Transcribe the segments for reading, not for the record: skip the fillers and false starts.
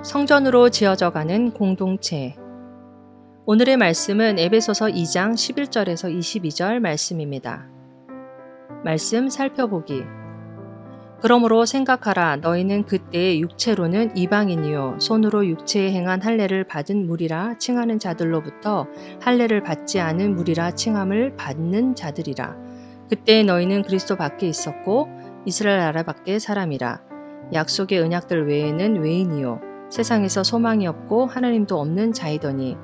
성전으로 지어져가는 공동체. 오늘의 말씀은 에베소서 2장 11절에서 22절 말씀입니다. 말씀 살펴보기. 그러므로 생각하라. 너희는 그때의 육체로는 이방인이요 손으로 육체에 행한 할례를 받은 무리라 칭하는 자들로부터 할례를 받지 않은 무리라 칭함을 받는 자들이라. 그때 너희는 그리스도 밖에 있었고 이스라엘 나라 밖의 사람이라. 약속의 언약들 외에는 외인이요 세상에서 소망이 없고 하나님도 없는 자이더니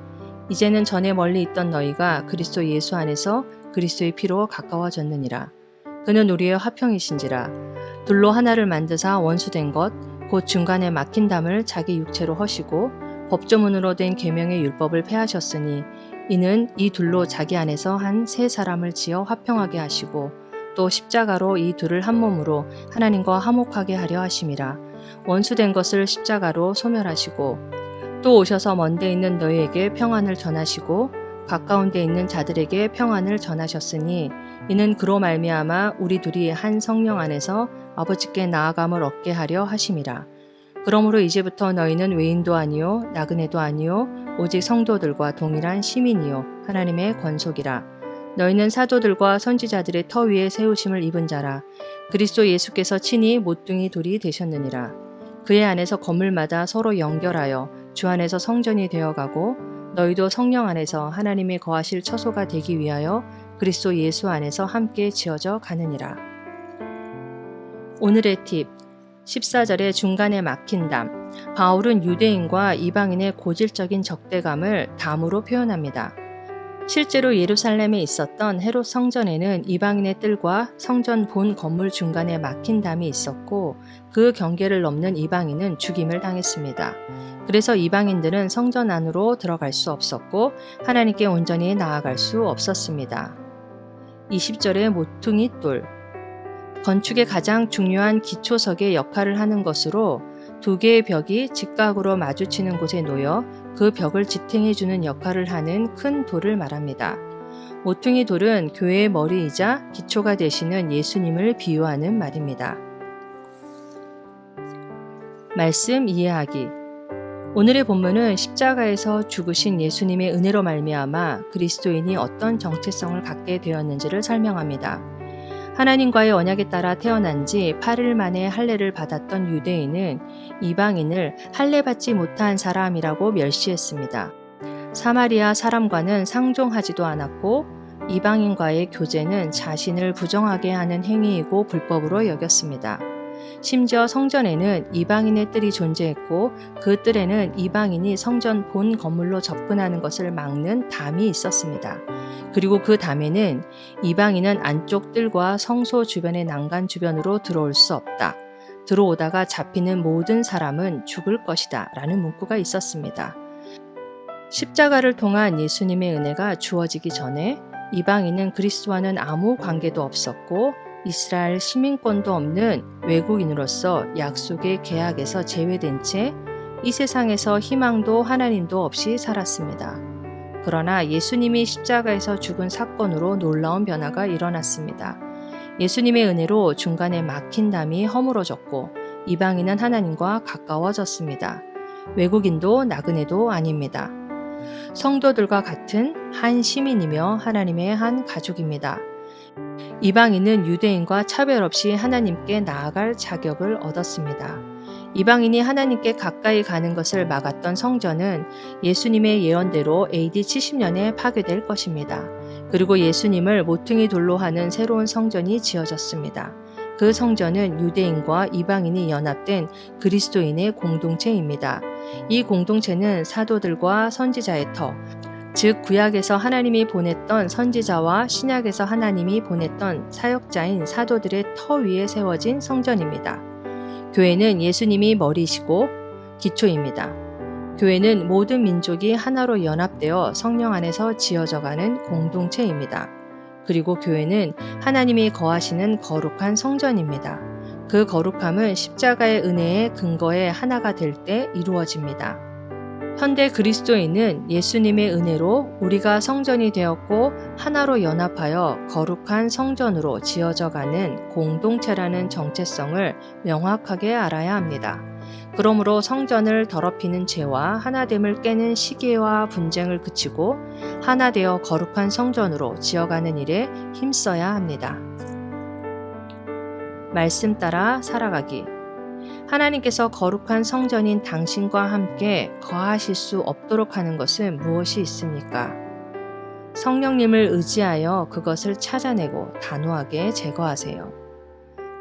이제는 전에 멀리 있던 너희가 그리스도 예수 안에서 그리스도의 피로 가까워졌느니라. 그는 우리의 화평이신지라. 둘로 하나를 만드사 원수된 것 곧 중간에 막힌 담을 자기 육체로 허시고 법조문으로 된 계명의 율법을 폐하셨으니 이는 이 둘로 자기 안에서 한 세 사람을 지어 화평하게 하시고 또 십자가로 이 둘을 한 몸으로 하나님과 화목하게 하려 하심이라. 원수된 것을 십자가로 소멸하시고 또 오셔서 먼데 있는 너희에게 평안을 전하시고 가까운 데 있는 자들에게 평안을 전하셨으니 이는 그로 말미암아 우리 둘이 한 성령 안에서 아버지께 나아감을 얻게 하려 하심이라. 그러므로 이제부터 너희는 외인도 아니요 나그네도 아니요 오직 성도들과 동일한 시민이요 하나님의 권속이라. 너희는 사도들과 선지자들의 터 위에 세우심을 입은 자라. 그리스도 예수께서 친히 모퉁이 돌이 되셨느니라. 그의 안에서 건물마다 서로 연결하여 주 안에서 성전이 되어가고 너희도 성령 안에서 하나님이 거하실 처소가 되기 위하여 그리스도 예수 안에서 함께 지어져 가느니라. 오늘의 팁 14절의 중간에 막힌 담. 바울은 유대인과 이방인의 고질적인 적대감을 담으로 표현합니다. 실제로 예루살렘에 있었던 헤롯 성전에는 이방인의 뜰과 성전 본 건물 중간에 막힌 담이 있었고 그 경계를 넘는 이방인은 죽임을 당했습니다. 그래서 이방인들은 성전 안으로 들어갈 수 없었고 하나님께 온전히 나아갈 수 없었습니다. 20절의 모퉁이 돌. 건축의 가장 중요한 기초석의 역할을 하는 것으로 두 개의 벽이 직각으로 마주치는 곳에 놓여 그 벽을 지탱해주는 역할을 하는 큰 돌을 말합니다. 모퉁이 돌은 교회의 머리이자 기초가 되시는 예수님을 비유하는 말입니다. 말씀 이해하기. 오늘의 본문은 십자가에서 죽으신 예수님의 은혜로 말미암아 그리스도인이 어떤 정체성을 갖게 되었는지를 설명합니다. 하나님과의 언약에 따라 태어난 지 8일 만에 할례를 받았던 유대인은 이방인을 할례받지 못한 사람이라고 멸시했습니다. 사마리아 사람과는 상종하지도 않았고 이방인과의 교제는 자신을 부정하게 하는 행위이고 불법으로 여겼습니다. 심지어 성전에는 이방인의 뜰이 존재했고 그 뜰에는 이방인이 성전 본 건물로 접근하는 것을 막는 담이 있었습니다. 그리고 그 담에는 이방인은 안쪽 뜰과 성소 주변의 난간 주변으로 들어올 수 없다. 들어오다가 잡히는 모든 사람은 죽을 것이다. 라는 문구가 있었습니다. 십자가를 통한 예수님의 은혜가 주어지기 전에 이방인은 그리스도와는 아무 관계도 없었고 이스라엘 시민권도 없는 외국인으로서 약속의 계약에서 제외된 채 이 세상에서 희망도 하나님도 없이 살았습니다. 그러나 예수님이 십자가에서 죽은 사건으로 놀라운 변화가 일어났습니다. 예수님의 은혜로 중간에 막힌 담이 허물어졌고 이방인은 하나님과 가까워졌습니다. 외국인도 나그네도 아닙니다. 성도들과 같은 한 시민이며 하나님의 한 가족입니다. 이방인은 유대인과 차별 없이 하나님께 나아갈 자격을 얻었습니다. 이방인이 하나님께 가까이 가는 것을 막았던 성전은 예수님의 예언대로 AD 70년에 파괴될 것입니다. 그리고 예수님을 모퉁이 돌로 하는 새로운 성전이 지어졌습니다. 그 성전은 유대인과 이방인이 연합된 그리스도인의 공동체입니다. 이 공동체는 사도들과 선지자의 터, 즉 구약에서 하나님이 보냈던 선지자와 신약에서 하나님이 보냈던 사역자인 사도들의 터 위에 세워진 성전입니다. 교회는 예수님이 머리시고 기초입니다. 교회는 모든 민족이 하나로 연합되어 성령 안에서 지어져가는 공동체입니다. 그리고 교회는 하나님이 거하시는 거룩한 성전입니다. 그 거룩함은 십자가의 은혜의 근거에 하나가 될 때 이루어집니다. 현대 그리스도인은 예수님의 은혜로 우리가 성전이 되었고 하나로 연합하여 거룩한 성전으로 지어져가는 공동체라는 정체성을 명확하게 알아야 합니다. 그러므로 성전을 더럽히는 죄와 하나됨을 깨는 시기와 분쟁을 그치고 하나 되어 거룩한 성전으로 지어가는 일에 힘써야 합니다. 말씀 따라 살아가기. 하나님께서 거룩한 성전인 당신과 함께 거하실 수 없도록 하는 것은 무엇이 있습니까? 성령님을 의지하여 그것을 찾아내고 단호하게 제거하세요.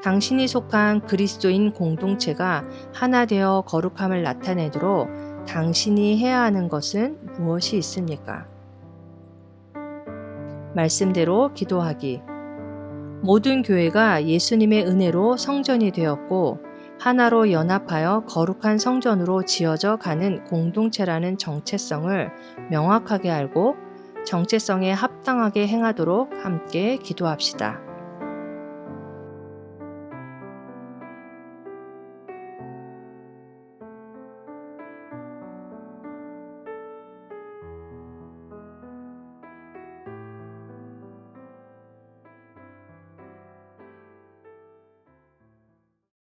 당신이 속한 그리스도인 공동체가 하나 되어 거룩함을 나타내도록 당신이 해야 하는 것은 무엇이 있습니까? 말씀대로 기도하기. 모든 교회가 예수님의 은혜로 성전이 되었고 하나로 연합하여 거룩한 성전으로 지어져 가는 공동체라는 정체성을 명확하게 알고 정체성에 합당하게 행하도록 함께 기도합시다.